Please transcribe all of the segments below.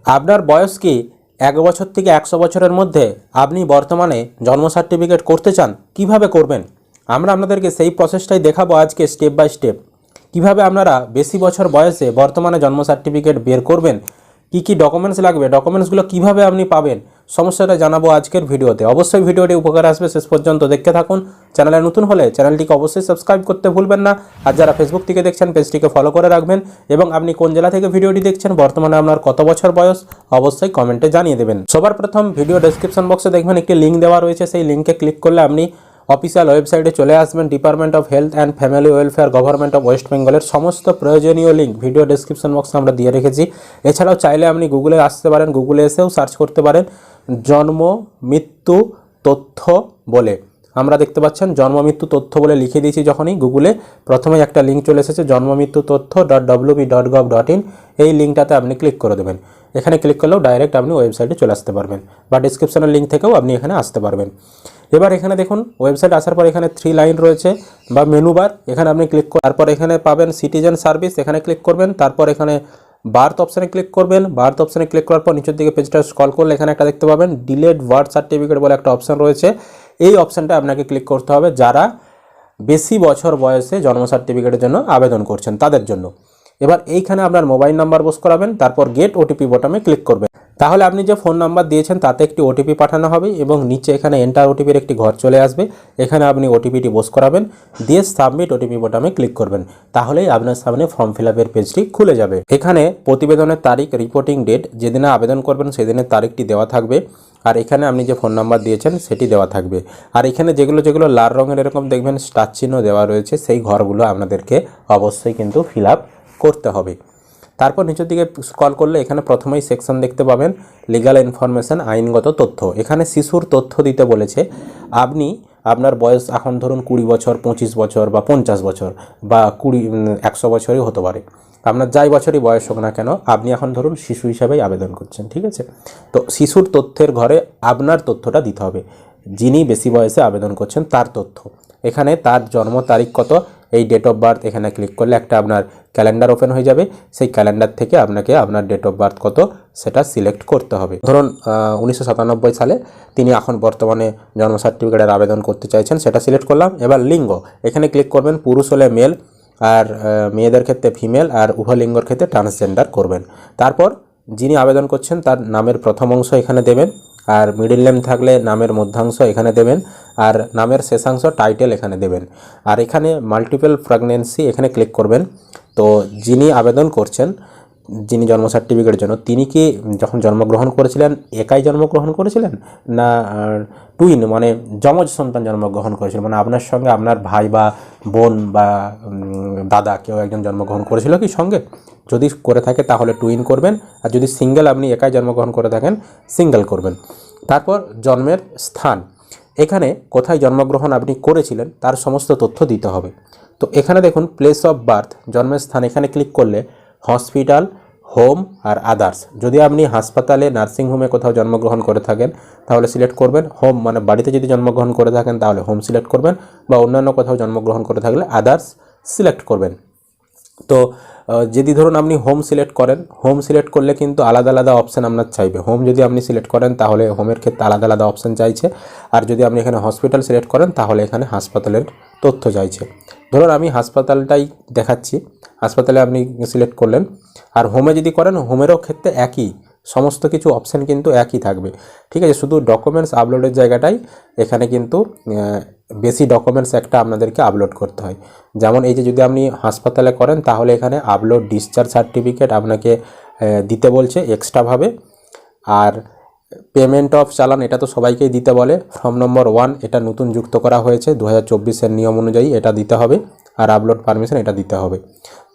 আপনার বয়স কি 1 বছর থেকে 100 বছরের মধ্যে? আপনি বর্তমানে জন্ম সার্টিফিকেট করতে চান, কিভাবে করবেন? আমরা আপনাদেরকে সেই প্রসেসটাই দেখাবো আজকে স্টেপ বাই স্টেপ। কিভাবে আপনারা বেশি বছর বয়সে বর্তমানে জন্ম সার্টিফিকেট বের করবেন, কি কি ডকুমেন্টস লাগবে, ডকুমেন্টসগুলো কিভাবে আপনি পাবেন, সমস্যাটা জানাবো আজকের ভিডিওতে। অবশ্যই ভিডিওটি উপকার আসবে, শেষ পর্যন্ত দেখতে থাকুন। চ্যানেলে নতুন হলে চ্যানেলটিকে অবশ্যই সাবস্ক্রাইব করতে ভুলবেন না। আর যারা ফেসবুক থেকে দেখছেন পেজটিকে ফলো করে রাখবেন। এবং আপনি কোন জেলা থেকে ভিডিওটি দেখছেন, বর্তমানে আপনার কত বছর বয়স, অবশ্যই কমেন্টে জানিয়ে দেবেন। সবার প্রথম ভিডিও ডেসক্রিপশন বক্সে দেখবেন একটি লিঙ্ক দেওয়া রয়েছে। সেই লিঙ্কে ক্লিক করলে আপনি অফিসিয়াল ওয়েবসাইটে চলে আসবেন। Department of health and family welfare government of West বেঙ্গলের সমস্ত প্রয়োজনীয় লিঙ্ক ভিডিও ডেসক্রিপশন বক্সে আমরা দিয়ে রেখেছি। এছাড়াও চাইলে আপনি গুগলে আসতে পারেন, গুগলে এসেও সার্চ করতে পারেন জন্ম মৃত্যু তথ্য বলে। আমরা দেখতে পাচ্ছেন জন্ম মৃত্যু তথ্য বলে লিখে দিয়েছি যখনই গুগলে, প্রথমেই একটা লিঙ্ক চলে এসেছে জন্ম মৃত্যু তথ্য .wp.gov.in। এই লিঙ্কটাতে আপনি ক্লিক করে দেবেন। এখানে ক্লিক করলেও ডাইরেক্ট আপনি ওয়েবসাইটে চলে আসতে পারবেন, বা ডিসক্রিপশনের লিঙ্ক থেকেও আপনি এখানে আসতে পারবেন। এবার এখানে দেখুন ওয়েবসাইট আসার পর এখানে 3 লাইন রয়েছে বা মেনু বার, এখানে আপনি ক্লিক তারপর এখানে পাবেন সিটিজেন সার্ভিস, এখানে ক্লিক করবেন। তারপর এখানে বার্থ অপশানে ক্লিক করবেন। বার্থ অপশানে ক্লিক করার পর নিচের দিকে পেজটা স্ক্রল করলে এখানে একটা দেখতে পাবেন ডিলেড বার্থ সার্টিফিকেট বলে একটা অপশান রয়েছে। এই অপশানটা আপনাকে ক্লিক করতে হবে যারা বেশি বছর বয়সে জন্ম সার্টিফিকেটের জন্য আবেদন করছেন তাদের জন্য। এবার এইখানে আপনার মোবাইল নাম্বার বস করাবেন, তারপর গেট ওটিপি বোতামে ক্লিক করবেন। তাহলে আপনি যে ফোন নাম্বার দিয়েছেন তাতে একটি ওটিপি পাঠানো হবে এবং নিচে এখানে এন্টার ওটিপির একটি ঘর চলে আসবে। এখানে আপনি ওটিপিটি বস করাবেন, দিয়ে সাবমিট ওটিপি বোতামে ক্লিক করবেন। তাহলেই আপনার সামনে ফর্ম ফিল আপের পেজটি খুলে যাবে। এখানে প্রতিবেদনের তারিখ, রিপোর্টিং ডেট, যেদিনে আবেদন করবেন সেদিনের তারিখটি দেওয়া থাকবে। আর এখানে আপনি যে ফোন নাম্বার দিয়েছেন সেটি দেওয়া থাকবে। আর এখানে যেগুলো লাল রঙের এরকম দেখবেন স্টার চিহ্ন দেওয়া রয়েছে, সেই ঘরগুলো আপনাদেরকে অবশ্যই কিন্তু ফিল আপ করতে হবে। তারপর নিচের দিকে স্ক্রল করলে এখানে প্রথমেই সেকশন দেখতে পাবেন লিগ্যাল ইনফরমেশান, আইনগত তথ্য। এখানে শিশুর তথ্য দিতে বলেছে। আপনি আপনার বয়স এখন ধরুন 20 বছর, 25 বছর বা 50 বছর বা 100 বছরই হতে পারে। আপনার যাই বছরই বয়স হোক না কেন, আপনি এখন ধরুন শিশু হিসাবেই আবেদন করছেন, ঠিক আছে? তো শিশুর তথ্যের ঘরে আপনার তথ্যটা দিতে হবে, যিনি বেশি বয়সে আবেদন করছেন তার তথ্য। এখানে তার জন্ম তারিখ কত, এই ডেট অফ বার্থ, এখানে ক্লিক করলে একটা আপনার ক্যালেন্ডার ওপেন হয়ে যাবে। সেই ক্যালেন্ডার থেকে আপনাকে আপনার ডেট অফ বার্থ কত সেটা সিলেক্ট করতে হবে। ধরুন 1997 সালে তিনি এখন বর্তমানে জন্ম সার্টিফিকেটের আবেদন করতে চাইছেন, সেটা সিলেক্ট করলাম। এবার লিঙ্গ, এখানে ক্লিক করবেন, পুরুষ হলে মেল, আর মেয়েদের ক্ষেত্রে ফিমেল, আর উভয় লিঙ্গর ক্ষেত্রে ট্রান্সজেন্ডার করবেন। তারপর যিনি আবেদন করছেন তার নামের প্রথম অংশ এখানে দেবেন, আর মিডল নেম থাকলে নামের মধ্যাংশ এখানে দেবেন, আর নামের শেষাংশ টাইটেল এখানে দেবেন। আর এখানে মাল্টিপল প্রেগন্যান্সি এখানে ক্লিক করবেন। তো যিনি আবেদন করছেন, যিনি জন্ম সার্টিফিকেটের জন্য, তিনি কি যখন জন্মগ্রহণ করেছিলেন একাই জন্মগ্রহণ করেছিলেন, না টুইন মানে যমজ সন্তান জন্মগ্রহণ করেছিলেন, মানে আপনার সঙ্গে আপনার ভাই বা বোন বা দাদা কেউ একজন জন্মগ্রহণ করেছিল কি সঙ্গে? যদি করে থাকে তাহলে টুইন করবেন, আর যদি সিঙ্গেল আপনি একাই জন্মগ্রহণ করে থাকেন সিঙ্গেল করবেন। তারপর জন্মের স্থান, এখানে কোথায় জন্মগ্রহণ আপনি করেছিলেন তার সমস্ত তথ্য দিতে হবে। তো এখানে দেখুন প্লেস অফ বার্থ, জন্মের স্থান, এখানে ক্লিক করলে হসপিটাল, হোম আর আদার্স। যদি আপনি হাসপাতালে, নার্সিংহোমে কোথাও জন্মগ্রহণ করে থাকেন তাহলে সিলেক্ট করবেন হোম, মানে বাড়িতে যদি জন্মগ্রহণ করে থাকেন তাহলে হোম সিলেক্ট করবেন, বা অন্যান্য কোথাও জন্মগ্রহণ করে থাকলে আদার্স সিলেক্ট করবেন। তো যদি ধরুন আপনি হোম সিলেক্ট করেন, হোম সিলেক্ট করলে কিন্তু আলাদা আলাদা অপশান আপনার চাইবে। হোম যদি আপনি সিলেক্ট করেন তাহলে হোমের ক্ষেত্রে আলাদা আলাদা অপশান চাইছে, আর যদি আপনি এখানে হসপিটাল সিলেক্ট করেন তাহলে এখানে হাসপাতালের তথ্য চাইছে। ধরুন আমি হাসপাতালটাই দেখাচ্ছি, হাসপাতালে আপনি সিলেক্ট করলেন। আর হোমে যদি করেন, হোমেরও ক্ষেত্রে একই, সমস্ত কিছু অপশান কিন্তু একই থাকবে, ঠিক আছে? শুধু ডকুমেন্টস আপলোডের জায়গাটাই এখানে কিন্তু বেশি ডকুমেন্টস একটা আপনাদেরকে আপলোড করতে হয়। যেমন এই যে যদি আপনি হাসপাতালে করেন তাহলে এখানে আপলোড ডিসচার্জ সার্টিফিকেট আপনাকে দিতে বলছে এক্সট্রাভাবে। আর পেমেন্ট অফ চালান, এটা তো সবাইকেই দিতে বলে। ফর্ম নম্বর 1 এটা নতুন যুক্ত করা হয়েছে 2024-এর নিয়ম অনুযায়ী, এটা দিতে হবে। আর আপলোড পারমিশন এটা দিতে হবে।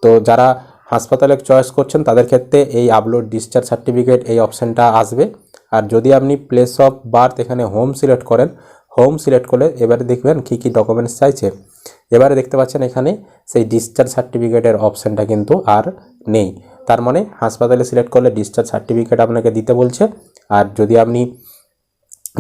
তো যারা হাসপাতালে চয়েস করছেন তাদের ক্ষেত্রে এই আপলোড ডিসচার্জ সার্টিফিকেট এই অপশানটা আসবে। আর যদি আপনি প্লেস অফ বার্থ এখানে হোম সিলেক্ট করেন, হোম সিলেক্ট করলে এবারে দেখবেন কী কী ডকুমেন্টস চাইছে। এবারে দেখতে পাচ্ছেন এখানে সেই ডিসচার্জ সার্টিফিকেটের অপশানটা কিন্তু আর নেই। তার মানে হাসপাতালে সিলেক্ট করলে ডিসচার্জ সার্টিফিকেট আপনাকে দিতে বলছে, আর যদি আপনি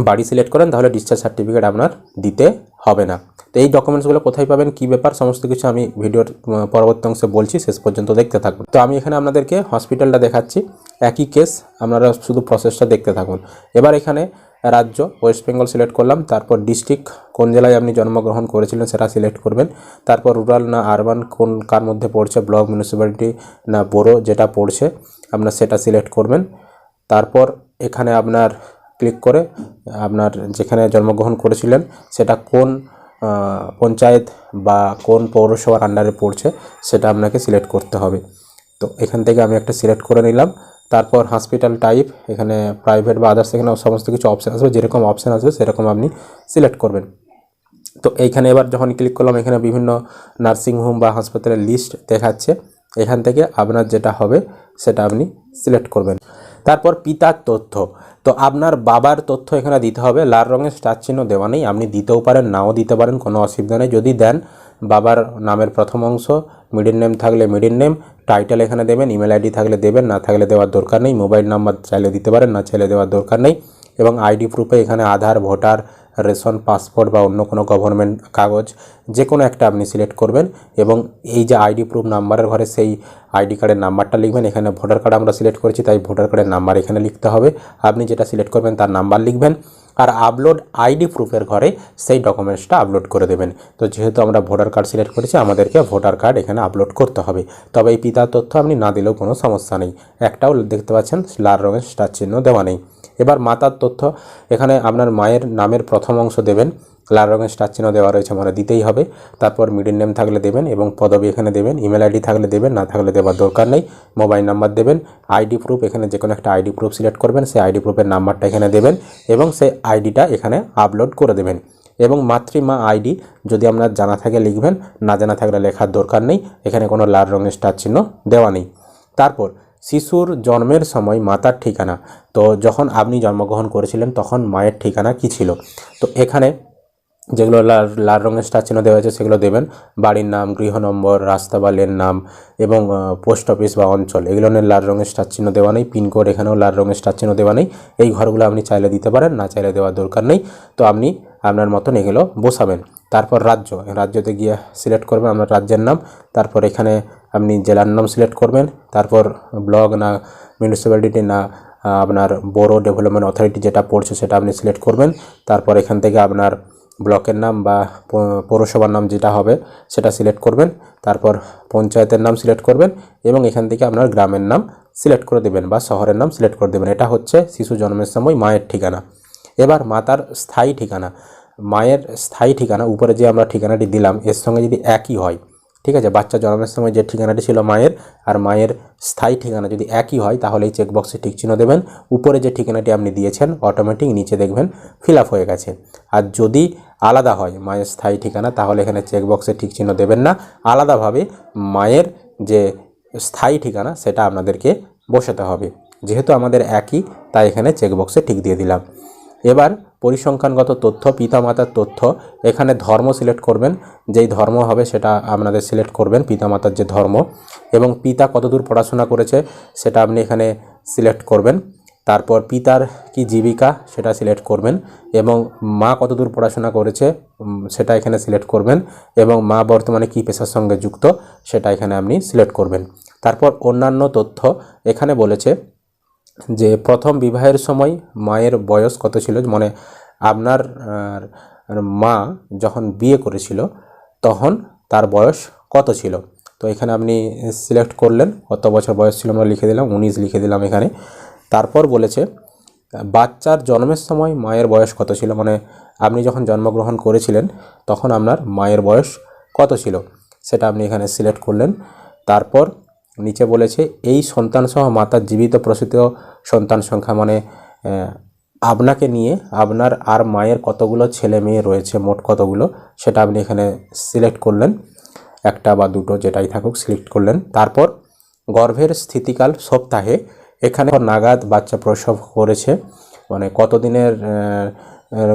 বাড়ি সিলেক্ট করেন তাহলে ডিসচার্জ সার্টিফিকেট আপনার দিতে হবে না। তো এই ডকুমেন্টসগুলো কোথায় পাবেন, কী ব্যাপার, সমস্ত কিছু আমি ভিডিওর পরবর্তী অংশে বলছি, শেষ পর্যন্ত দেখতে থাকবেন। তো আমি এখানে আপনাদেরকে হসপিটালটা দেখাচ্ছি। একই কেস, আপনারা শুধু প্রসেসটা দেখতে থাকুন। এবার এখানে রাজ্য ওয়েস্ট বেঙ্গল সিলেক্ট করলাম, তারপর ডিস্ট্রিক্ট কোন জেলায় আপনি জন্মগ্রহণ করেছিলেন সেটা সিলেক্ট করবেন, তারপর রুরাল না আরবান কোন কার মধ্যে পড়ছে, ব্লক, মিউনিসিপ্যালিটি না বড়ো যেটা পড়ছে আপনার সেটা সিলেক্ট করবেন। তারপর এখানে আপনার ক্লিক করে আপনার যেখানে জন্মগ্রহণ করেছিলেন সেটা কোন পঞ্চায়েত বা কোন পৌরসভার আন্ডারে পড়ছে সেটা আপনাকে সিলেক্ট করতে হবে। তো এখান থেকে আমি একটা সিলেক্ট করে নিলাম। তারপর হসপিটাল টাইপ, এখানে প্রাইভেট বা আদার্স, এখানে সমস্ত কিছু অপশান আসবে, যেরকম অপশান আসবে সেরকম আপনি সিলেক্ট করবেন। তো এইখানে এবার যখন ক্লিক করলাম এখানে বিভিন্ন নার্সিংহোম বা হাসপাতালের লিস্ট দেখাচ্ছে, এখান থেকে আপনার যেটা হবে সেটা আপনি সিলেক্ট করবেন। তারপর পিতার তথ্য, তো আপনার বাবার তথ্য এখানে দিতে হবে। লাল রঙের স্টার চিহ্ন দেওয়া নেই, আপনি দিতেও পারেন নাও দিতে পারেন, কোনো অসুবিধা নেই। যদি দেন বাবার নামের প্রথম অংশ, মিডিল নেম থাকলে মিডিল নেম, টাইটেল এখানে দেবেন, ইমেল আইডি থাকলে দেবেন, না থাকলে দেওয়ার দরকার নেই। মোবাইল নাম্বার চাইলে দিতে পারেন, না চাইলে দেওয়ার দরকার নেই। এবং আইডি প্রুফে এখানে আধার, ভোটার, রেশন, পাসপোর্ট বা অন্য কোনো গভর্নমেন্ট কাগজ যে কোনো একটা আপনি সিলেক্ট করবেন। এবং এই যে আইডি প্রুফ নাম্বারের ঘরে সেই আইডি কার্ডের নাম্বারটা লিখবেন। এখানে ভোটার কার্ড আমরা সিলেক্ট করেছি তাই ভোটার কার্ডের নাম্বার এখানে লিখতে হবে, আপনি যেটা সিলেক্ট করবেন তার নাম্বার লিখবেন। আর আপলোড আইডি প্রুফের ঘরে সেই ডকুমেন্টসটা আপলোড করে দেবেন। তো যেহেতু আমরা ভোটার কার্ড সিলেক্ট করেছি আমাদেরকে ভোটার কার্ড এখানে আপলোড করতে হবে। তবে এই পিতার তথ্য আপনি না দিলেও কোনো সমস্যা নেই, একটাও দেখতে পাচ্ছেন লাল রঙের স্টার চিহ্ন দেওয়া নেই। এবার মাতার তথ্য, এখানে আপনার মায়ের নামের প্রথম অংশ দেবেন, লাল রঙের স্টার চিহ্ন দেওয়া রয়েছে মানে দিতেই হবে। তারপর মিডিল নেম থাকলে দেবেন এবং পদবি এখানে দেবেন, ইমেল আইডি থাকলে দেবেন, না থাকলে দেওয়ার দরকার নেই। মোবাইল নাম্বার দেবেন, আইডি প্রুফ এখানে যে কোনো একটা আইডি প্রুফ সিলেক্ট করবেন, সেই আইডি প্রুফের নাম্বারটা এখানে দেবেন এবং সেই আইডিটা এখানে আপলোড করে দেবেন। এবং মাতৃমা আইডি যদি আপনার জানা থাকে লিখবেন, না জানা থাকলে লেখার দরকার নেই, এখানে কোনো লাল রঙের স্টার চিহ্ন দেওয়া নেই। তারপর শিশুর জন্মের সময় মাতার ঠিকানা, তো যখন আপনি জন্মগ্রহণ করেছিলেন তখন মায়ের ঠিকানা কী ছিল, তো এখানে যেগুলো লাল রঙের স্টার চিহ্ন দেওয়া আছে সেগুলো দেবেন। বাড়ির নাম, গৃহ নম্বর, রাস্তা বা লেন নাম এবং পোস্ট অফিস বা অঞ্চল, এগুলো নিয়ে লাল রঙের স্টার চিহ্ন দেওয়া নেই। পিনকোড এখানেও লাল রঙের স্টার চিহ্ন দেওয়া নেই। এই ঘরগুলো আপনি চাইলে দিতে পারেন, না চাইলে দেওয়ার দরকার নেই। তো আপনি আপনার মতন এগুলো বসাবেন। তারপর রাজ্যতে গিয়ে সিলেক্ট করবেন আপনার রাজ্যের নাম। তারপর এখানে আপনি জেলার নাম সিলেক্ট করবেন। তারপর ব্লক না মিউনিসিপ্যালিটি না আপনার বড়ো ডেভেলপমেন্ট অথরিটি যেটা পড়ছে সেটা আপনি সিলেক্ট করবেন। তারপর এখান থেকে আপনার ব্লকের নাম বা পৌরসভার নাম যেটা হবে সেটা সিলেক্ট করবেন। তারপর পঞ্চায়েতের নাম সিলেক্ট করবেন এবং এখান থেকে আপনার গ্রামের নাম সিলেক্ট করে দেবেন বা শহরের নাম সিলেক্ট করে দেবেন। এটা হচ্ছে শিশু জন্মের সময় মায়ের ঠিকানা। এবার মাতার স্থায়ী ঠিকানা, মায়ের স্থায়ী ঠিকানা উপরে যে আমরা ঠিকানাটি দিলাম এর সঙ্গে যদি একই হয়, ঠিক আছে, বাচ্চা জন্মের সময় যে ঠিকানাটি ছিল মায়ের আর মায়ের স্থায়ী ঠিকানা যদি একই হয় তাহলে এই চেকবক্সে টিক চিহ্ন দেবেন। উপরে যে ঠিকানাটি আপনি দিয়েছেন অটোমেটিক নিচে দেখবেন ফিল আপ হয়ে গেছে। আর যদি আলাদা হয় মায়ের স্থায়ী ঠিকানা তাহলে এখানে চেকবক্সে টিক চিহ্ন দেবেন না, আলাদাভাবে মায়ের যে স্থায়ী ঠিকানা সেটা আপনাদেরকে বসাতে হবে। যেহেতু আমাদের একই তাই এখানে চেকবক্সে টিক দিয়ে দিলাম। এবার পরিসংখ্যানগত তথ্য, পিতামাতার তথ্য, এখানে ধর্ম সিলেক্ট করবেন, যেই ধর্ম হবে সেটা আপনাদের সিলেক্ট করবেন, পিতামাতার যে ধর্ম, এবং পিতা কতদূর পড়াশোনা করেছে সেটা আপনি এখানে সিলেক্ট করবেন। তারপর পিতার কি জীবিকা সেটা সিলেক্ট করবেন এবং মা কতদূর পড়াশোনা করেছে সেটা এখানে সিলেক্ট করবেন এবং মা বর্তমানে কি পেশার সঙ্গে যুক্ত সেটা এখানে আপনি সিলেক্ট করবেন। তারপর অন্যান্য তথ্য, এখানে বলেছে যে প্রথম বিবাহের সময় মায়ের বয়স কত ছিল, মানে আপনার মা যখন বিয়ে করেছিল তখন তার বয়স কত ছিল। তো এখানে আপনি সিলেক্ট করলেন কত বছর বয়স ছিল, আমরা লিখে দিলাম 19 লিখে দিলাম এখানে। তারপর বলেছে বাচ্চার জন্মের সময় মায়ের বয়স কত ছিল, মানে আপনি যখন জন্মগ্রহণ করেছিলেন তখন আপনার মায়ের বয়স কত ছিল সেটা আপনি এখানে সিলেক্ট করলেন। তারপর নিচে বলেছে এই সন্তানসহ মাতার জীবিত প্রসূত সন্তান সংখ্যা, মানে আপনাকে নিয়ে আপনার আর মায়ের কতগুলো ছেলে মেয়ে রয়েছে, মোট কতগুলো সেটা আপনি এখানে সিলেক্ট করলেন, একটা বা দুটো যেটাই থাকুক সিলেক্ট করলেন। তারপর গর্ভের স্থিতিকাল সপ্তাহে, এখানে নাগাদ বাচ্চা প্রসব করেছে, মানে কতদিনের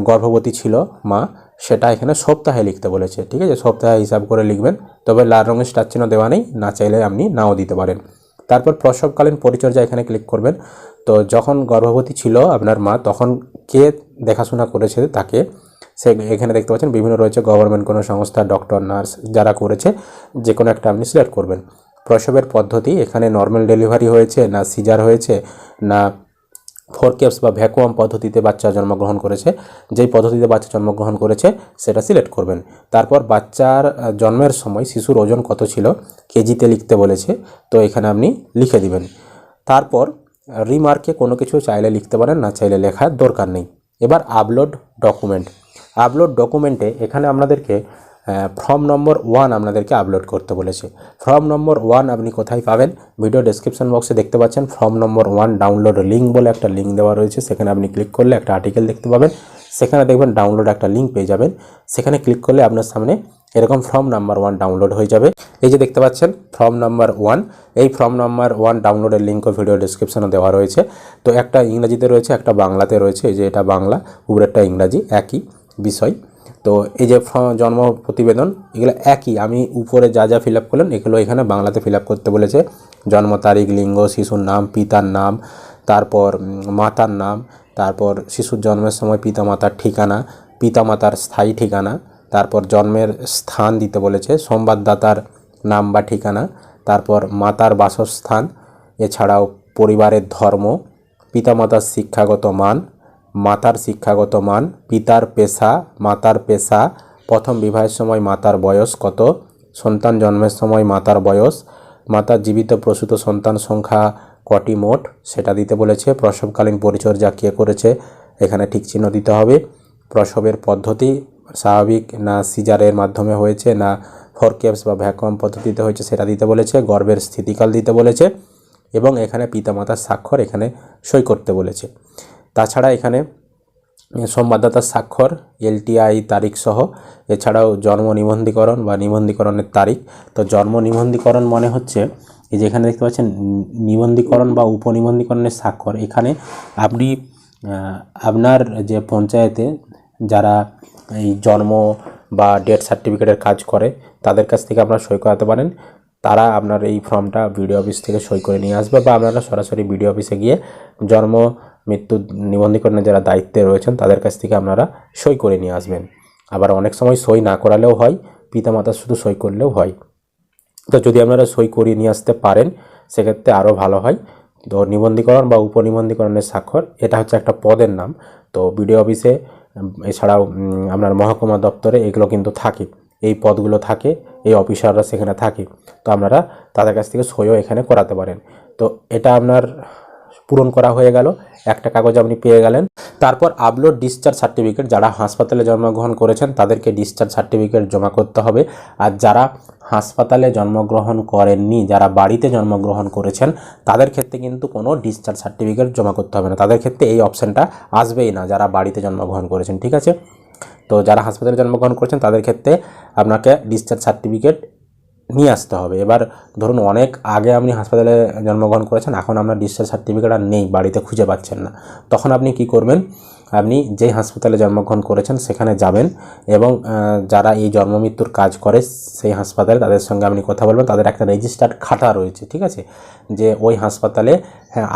গর্ভবতী ছিল মা সেটা এখানে সপ্তাহে লিখতে বলেছে, ঠিক আছে, সপ্তাহে হিসাব করে লিখবেন। তবে লাল রঙের স্টার চিহ্ন দেওয়া নেই, না চাইলে আপনি নাও দিতে পারেন। তারপর প্রসবকালীন পরিচর্যা এখানে ক্লিক করবেন। তো যখন গর্ভবতী ছিল আপনার মা তখন কে দেখাশোনা করেছে তাকে, সে এখানে দেখতে পাচ্ছেন বিভিন্ন রয়েছে, গভর্নমেন্ট কোনো সংস্থা, ডক্টর, নার্স যারা করেছে যে কোনো একটা আপনি সিলেক্ট করবেন। প্রসবের পদ্ধতি, এখানে নর্মাল ডেলিভারি হয়েছে না সিজার হয়েছে না ফোরকেপস বা ভ্যাকুয়াম পদ্ধতিতে বাচ্চা জন্মগ্রহণ করেছে, যেই পদ্ধতিতে বাচ্চা জন্মগ্রহণ করেছে সেটা সিলেক্ট করবেন। তারপর বাচ্চার জন্মের সময় শিশুর ওজন কত ছিল কেজিতে লিখতে বলেছে, তো এখানে আপনি লিখে দিবেন। তারপর রিমার্কে কোনো কিছু চাইলে লিখতে পারেন, না চাইলে লেখার দরকার নেই। এবার আপলোড ডকুমেন্ট। আপলোড ডকুমেন্টে এখানে আপনাদেরকে ফর্ম নম্বর 1 আপনাদেরকে আপলোড করতে বলেছে। ফর্ম নম্বর 1 আপনি কোথায় পাবেন? ভিডিও ডেসক্রিপশন বক্সে দেখতে পাচ্ছেন ফর্ম নম্বর 1 ডাউনলোড লিঙ্ক বলে একটা লিঙ্ক দেওয়া রয়েছে। সেখানে আপনি ক্লিক করলে একটা আর্টিকেল দেখতে পাবেন, সেখানে দেখবেন ডাউনলোড একটা লিঙ্ক পেয়ে যাবেন। সেখানে ক্লিক করলে আপনার সামনে এরকম ফর্ম নাম্বার 1 ডাউনলোড হয়ে যাবে। এই যে দেখতে পাচ্ছেন ফর্ম নাম্বার 1, এই ফর্ম নাম্বার 1 ডাউনলোডের লিঙ্কও ভিডিও ডেসক্রিপশনে দেওয়া রয়েছে। তো একটা ইংরেজিতে রয়েছে, একটা বাংলাতে রয়েছে। এই যে এটা বাংলা, উপরেরটা ইংরাজি, একই বিষয়। তো এই যে জন্ম প্রতিবেদন, এগুলো একই। আমি উপরে যা যা ফিল আপ করলেন এগুলো এখানে বাংলাতে ফিল আপ করতে বলেছে। জন্ম তারিখ, লিঙ্গ, শিশুর নাম, পিতার নাম, তারপর মাতার নাম, তারপর শিশুর জন্মের সময় পিতামাতার ঠিকানা, পিতামাতার স্থায়ী ঠিকানা, তারপর জন্মের স্থান দিতে বলেছে, সংবাদদাতার নাম বা ঠিকানা, তারপর মাতার বাসস্থান, এছাড়াও পরিবারের ধর্ম, পিতামাতার শিক্ষাগত মান, মাতার শিক্ষাগত মান, পিতার পেশা, মাতার পেশা, প্রথম বিবাহের সময় মাতার বয়স কত, সন্তান জন্মের সময় মাতার বয়স, মাতার জীবিত প্রসূত সন্তান সংখ্যা কটি মোট সেটা দিতে বলেছে, প্রসবকালীন পরিচর্যা কে করেছে এখানে ঠিক চিহ্ন দিতে হবে, প্রসবের পদ্ধতি স্বাভাবিক না সিজারের মাধ্যমে হয়েছে না ফোরকেপস বা ভ্যাকুয়াম পদ্ধতিতে হয়েছে সেটা দিতে বলেছে, গর্ভের স্থিতিকাল দিতে বলেছে এবং এখানে পিতামাতার স্বাক্ষর এখানে সই করতে বলেছে। তাছাড়া এখানে সংবাদদাতার স্বাক্ষর, এলটিআই তারিখ সহ, এছাড়াও জন্ম নিবন্ধীকরণ বা নিবন্ধীকরণের তারিখ। তো জন্ম নিবন্ধীকরণ মনে হচ্ছে এই যে এখানে দেখতে পাচ্ছেন নিবন্ধীকরণ বা উপনিবন্ধীকরণের স্বাক্ষর। এখানে আপনি আপনার যে পঞ্চায়েতে যারা এই জন্ম বা ডেথ সার্টিফিকেটের কাজ করে তাদের কাছ থেকে আপনারা সই করাতে পারেন। তারা আপনার এই ফর্মটা বিডিও অফিস থেকে সই করে নিয়ে আসবে, বা আপনারা সরাসরি বিডিও অফিসে গিয়ে জন্ম মৃত্যু নিবন্ধীকরণের যারা দায়িত্বে রয়েছেন তাদের কাছ থেকে আপনারা সই করে নিয়ে আসবেন। আবার অনেক সময় সই না করালেও হয়, পিতামাতা শুধু সই করলেও হয়। তো যদি আপনারা সই করিয়ে নিয়ে আসতে পারেন সেক্ষেত্রে আরও ভালো হয়। তো নিবন্ধীকরণ বা উপনিবন্ধীকরণের স্বাক্ষর এটা হচ্ছে একটা পদের নাম। তো বিডিও অফিসে এছাড়াও আপনার মহকুমা দপ্তরে এগুলো কিন্তু থাকে, এই পদগুলো থাকে, এই অফিসাররা সেখানে থাকে। তো আপনারা তাদের কাছ থেকে সইও এখানে করাতে পারেন। তো এটা আপনার পূরণ করা হয়ে গেল, একটা কাগজ আপনি পেয়ে গেলেন। তারপর আপলোড ডিসচার্জ সার্টিফিকেট। যারা হাসপাতালে জন্মগ্রহণ করেছেন তাদেরকে ডিসচার্জ সার্টিফিকেট জমা করতে হবে, আর যারা হাসপাতালে জন্মগ্রহণ করেননি, যারা বাড়িতে জন্মগ্রহণ করেছেন তাদের ক্ষেত্রে কিন্তু কোনো ডিসচার্জ সার্টিফিকেট জমা করতে হবে না। তাদের ক্ষেত্রে এই অপশানটা আসবেই না, যারা বাড়িতে জন্মগ্রহণ করেছেন, ঠিক আছে। তো যারা হাসপাতালে জন্মগ্রহণ করেছেন তাদের ক্ষেত্রে আপনাকে ডিসচার্জ সার্টিফিকেট নিয়ে আসতে হবে। এবার ধরুন অনেক আগে আপনি হাসপাতালে জন্মগ্রহণ করেছেন, এখন আপনার ডিসচার্জ সার্টিফিকেট আর নেই, বাড়িতে খুঁজে পাচ্ছেন না, তখন আপনি কি করবেন? আপনি যেই হাসপাতালে জন্মগ্রহণ করেছেন সেখানে যাবেন এবং যারা এই জন্ম মৃত্যুর কাজ করে সেই হাসপাতালে তাদের সঙ্গে আপনি কথা বলবেন। তাদের একটা রেজিস্টার্ড খাতা রয়েছে, ঠিক আছে, যে ওই হাসপাতালে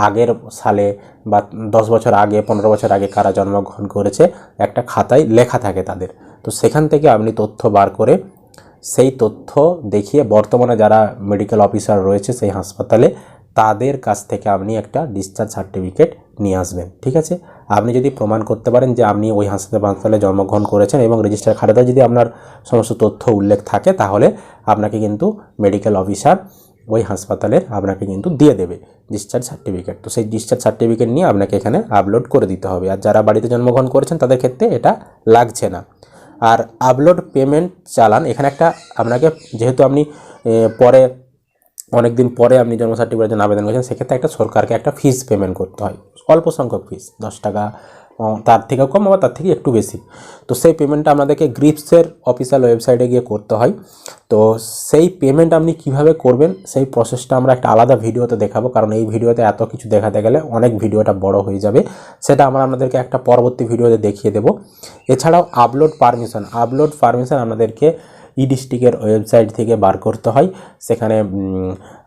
আগের সালে বা 10 বছর আগে, 15 বছর আগে কারা জন্মগ্রহণ করেছে একটা খাতায় লেখা থাকে তাদের। তো সেখান থেকে আপনি তথ্য বার করে সেই তথ্য দেখিয়ে বর্তমানে যারা মেডিকেল অফিসার রয়েছে সেই হাসপাতালে তাদের কাছ থেকে আপনি একটা ডিসচার্জ সার্টিফিকেট নিয়ে আসবেন, ঠিক আছে। আপনি যদি প্রমাণ করতে পারেন যে আপনি ওই হাসপাতালে জন্মগ্রহণ করেছেন এবং রেজিস্টার খাতাতে যদি আপনার সমস্ত তথ্য উল্লেখ থাকে তাহলে আপনাকে কিন্তু মেডিকেল অফিসার ওই হাসপাতালের আপনাকে কিন্তু দিয়ে দেবে ডিসচার্জ সার্টিফিকেট। তো সেই ডিসচার্জ সার্টিফিকেট নিয়ে আপনাকে এখানে আপলোড করে দিতে হবে। আর যারা বাড়িতে জন্মগ্রহণ করেছেন তাদের ক্ষেত্রে এটা লাগছে না। আর আপলোড পেমেন্ট চালান, এখানে একটা আপনাকে, যেহেতু আপনি পরে অনেক দিন পরে আপনি জন্ম সার্টিফিকেটের জন্য আবেদন করেছেন, সেক্ষেত্রে একটা সরকারকে একটা ফিস পেমেন্ট করতে হয়, অল্প সংখ্যক ফিস, 10 টাকা, তার থেকেও কম আবার তার থেকে একটু বেশি। তো সেই পেমেন্টটা আপনাদেরকে গ্রিপসের অফিসিয়াল ওয়েবসাইটে গিয়ে করতে হয়। তো সেই পেমেন্ট আপনি কিভাবে করবেন সেই প্রসেসটা আমরা একটা আলাদা ভিডিওতে দেখাবো, কারণ এই ভিডিওতে এত কিছু দেখাতে গেলে অনেক ভিডিওটা বড় হয়ে যাবে। সেটা আমরা আপনাদেরকে একটা পরবর্তী ভিডিওতে দেখিয়ে দেব। এছাড়াও আপলোড পারমিশন আপনাদেরকে ডিস্ট্রিক্টের ওয়েবসাইট থেকে বার করতে হয়। সেখানে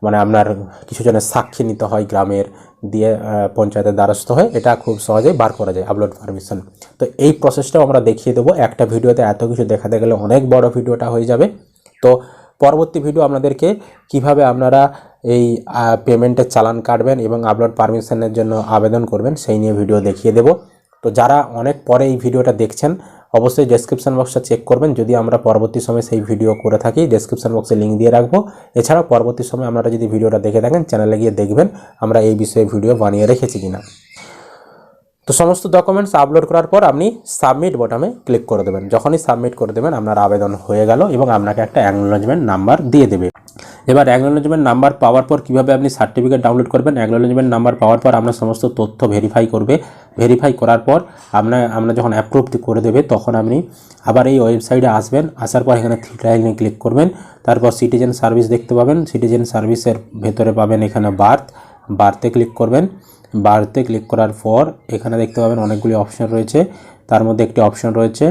মানে আপনার কিছু জনের সাক্ষী নিতে হয় গ্রামের, দিয়ে পঞ্চায়েতের দ্বারস্থ হয়ে এটা খুব সহজেই বার করা যায় আপলোড পারমিশন। তো এই প্রসেসটাও আমরা দেখিয়ে দেবো একটা ভিডিওতে, এত কিছু দেখাতে গেলে অনেক বড় ভিডিওটা হয়ে যাবে। তো পরবর্তী ভিডিও আপনাদেরকে কিভাবে আপনারা এই পেমেন্টের চালান কাটবেন এবং আপলোড পারমিশনের জন্য আবেদন করবেন সেই নিয়ে ভিডিও দেখিয়ে দেব। তো যারা অনেক পরে এই ভিডিওটা দেখছেন অবশ্যই ডেসক্রিপশন বক্সটা চেক করবেন, যদি আমরা পরবর্তী সময় সেই ভিডিও করে থাকি ডেসক্রিপশন বক্সে লিঙ্ক দিয়ে রাখবো। এছাড়াও পরবর্তী সময় আপনারা যদি ভিডিওটা দেখে থাকেন চ্যানেলে গিয়ে দেখবেন আমরা এই বিষয়ে ভিডিও বানিয়ে রেখেছি কিনা। তো সমস্ত ডকুমেন্টস আপলোড করার পর আপনি সাবমিট বটনে ক্লিক করে দেবেন। যখনই সাবমিট করে দেবেন আপনার আবেদন হয়ে গেল এবং আপনাকে একটা অ্যাকনোলেজমেন্ট নাম্বার দিয়ে দেবে। এবার অ্যাকনোলেজমেন্ট নাম্বার পাওয়ার পর কীভাবে আপনি সার্টিফিকেট ডাউনলোড করবেন, অ্যাকনোলেজমেন্ট নাম্বার পাওয়ার পর আপনার সমস্ত তথ্য ভেরিফাই করবে। ভেরিফাই করার পর আপনার যখন অ্যাপ্রুভ করে দেবে তখন আপনি আবার এই ওয়েবসাইটে আসবেন। আসার পর এখানে থ্রি লাইনে ক্লিক করবেন। তারপর সিটিজেন সার্ভিস দেখতে পাবেন। সিটিজেন সার্ভিসের ভেতরে পাবেন এখানে বার্থে ক্লিক করবেন। বার্থে ক্লিক করার পর এখানে দেখতে পাবেন অনেকগুলি অপশন রয়েছে। তার মধ্যে একটি অপশন রয়েছে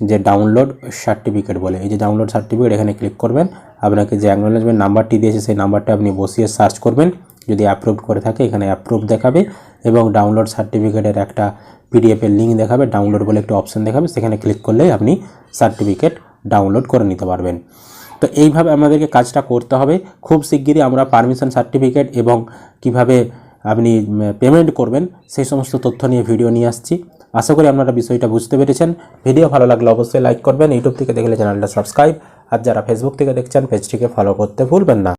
যে ডাউনলোড সার্টিফিকেট বলে, এই যে ডাউনলোড সার্টিফিকেট এখানে ক্লিক করবেন। আপনাকে যে অ্যাকনোলেজমেন্ট নাম্বারটি দিয়েছে সেই নাম্বারটা আপনি বসিয়ে সার্চ করবেন। যদি অ্যাপ্রুভ করে থাকে এখানে অ্যাপ্রুভ দেখাবে এবং ডাউনলোড সার্টিফিকেটের একটা পিডিএফের লিঙ্ক দেখাবে, ডাউনলোড বলে একটি অপশন দেখাবে, সেখানে ক্লিক করলেই আপনি সার্টিফিকেট ডাউনলোড করে নিতে পারবেন। তো এইভাবে আমাদেরকে কাজটা করতে হবে। খুব শিগগিরই আমরা পারমিশন সার্টিফিকেট এবং কিভাবে আপনি পেমেন্ট করবেন সেই সমস্ত তথ্য নিয়ে ভিডিও নিয়ে আসছি। আশা করি আপনারা বিষয়টা বুঝতে পেরেছেন। ভিডিও ভালো লাগলে অবশ্যই লাইক করবেন। ইউটিউব থেকে দেখলে চ্যানেলটা সাবস্ক্রাইব, আর যারা ফেসবুক থেকে দেখছেন পেজটিকে ফলো করতে ভুলবেন না।